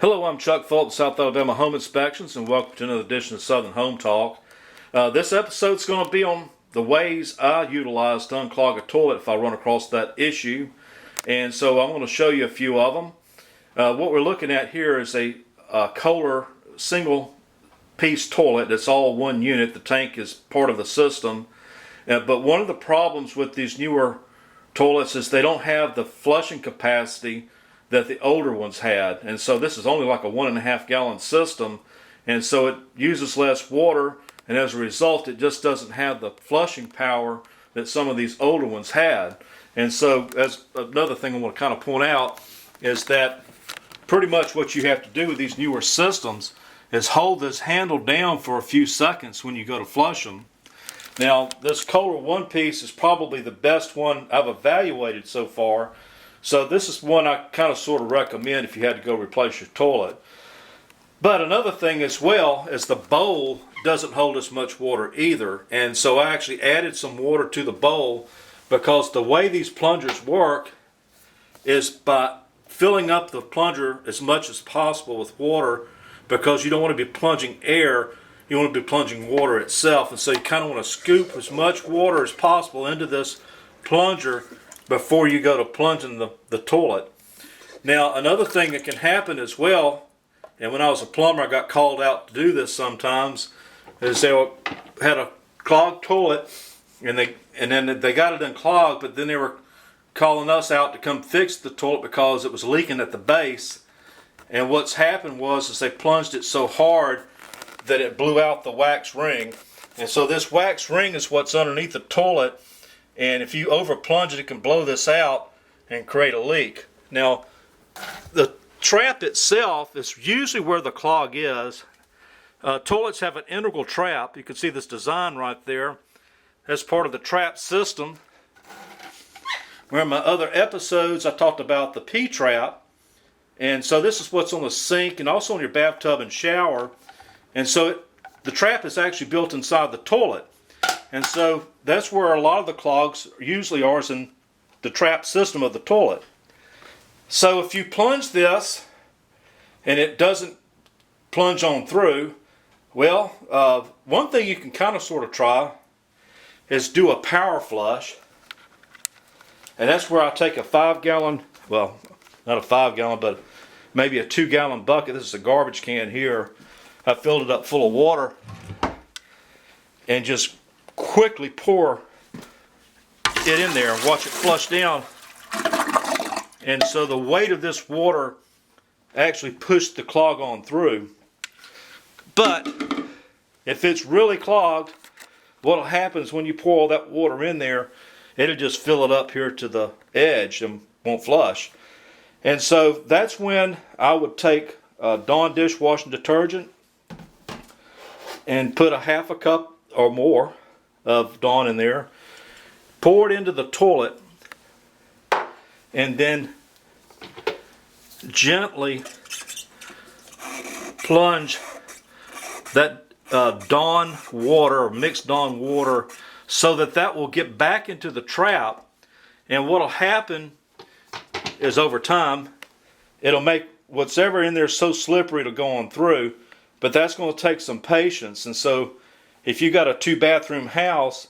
Hello, I'm Chuck Fulton, South Alabama Home Inspections, and welcome to another edition of Southern Home Talk. This episode's going to be on the ways I utilize to unclog a toilet if I run across that issue. And so I'm going to show you a few of them. What we're looking at here is a Kohler single piece toilet that's all one unit. The tank is part of the system. But one of the problems with these newer toilets is they don't have the flushing capacity that the older ones had, and so this is only like a 1.5 gallon system, and so it uses less water, and as a result it just doesn't have the flushing power that some of these older ones had. And so as another thing I want to kind of point out is that pretty much what you have to do with these newer systems is hold this handle down for a few seconds when you go to flush them. Now this Kohler one piece is probably the best one I've evaluated so far. So this is one I kind of sort of recommend if you had to go replace your toilet. But another thing as well is the bowl doesn't hold as much water either. And so I actually added some water to the bowl because the way these plungers work is by filling up the plunger as much as possible with water, because you don't want to be plunging air, you want to be plunging water itself. And so you kind of want to scoop as much water as possible into this plunger before you go to plunging the toilet. Now another thing that can happen as well, and when I was a plumber I got called out to do this sometimes, is they had a clogged toilet and then they got it unclogged, but then they were calling us out to come fix the toilet because it was leaking at the base. And what's happened was is they plunged it so hard that it blew out the wax ring. And so this wax ring is what's underneath the toilet, and if you over plunge it, it can blow this out and create a leak. Now, the trap itself is usually where the clog is. Toilets have an integral trap. You can see this design right there. That's part of the trap system. Where in my other episodes I talked about the P-trap. And so this is what's on the sink and also on your bathtub and shower. And so the trap is actually built inside the toilet. And so that's where a lot of the clogs usually are, is in the trap system of the toilet. So if you plunge this and it doesn't plunge on through, well, one thing you can kind of sort of try is do a power flush. And that's where I take a 5 gallon, well, not a 5 gallon, but maybe a 2 gallon bucket. This is a garbage can here. I filled it up full of water and just quickly pour it in there and watch it flush down. And so the weight of this water actually pushed the clog on through. But if it's really clogged, what'll happen is when you pour all that water in there, it'll just fill it up here to the edge and won't flush. And so that's when I would take Dawn dishwashing detergent and put a 1/2 cup or more of Dawn in there, pour it into the toilet, and then gently plunge that Dawn water or mixed Dawn water so that will get back into the trap. And what'll happen is over time it'll make what's ever in there so slippery it'll go on through, but that's going to take some patience. And so if you got a 2-bathroom house,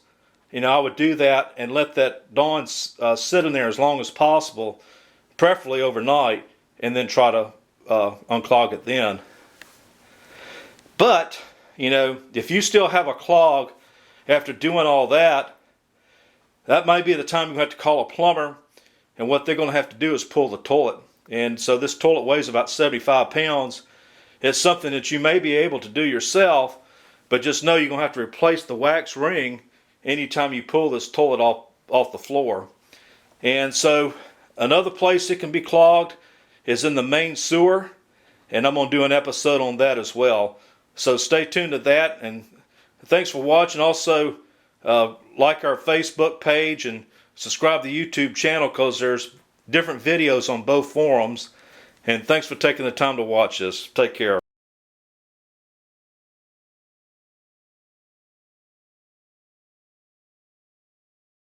you know, I would do that and let that Dawn sit in there as long as possible, preferably overnight, and then try to unclog it then. But, you know, if you still have a clog after doing all that, that might be the time you have to call a plumber, and what they're going to have to do is pull the toilet. And so this toilet weighs about 75 pounds. It's something that you may be able to do yourself, but just know you're going to have to replace the wax ring anytime you pull this toilet off the floor. And so another place it can be clogged is in the main sewer, and I'm going to do an episode on that as well. So stay tuned to that, and thanks for watching. Also, like our Facebook page and subscribe to the YouTube channel, because there's different videos on both forums. And thanks for taking the time to watch this. Take care.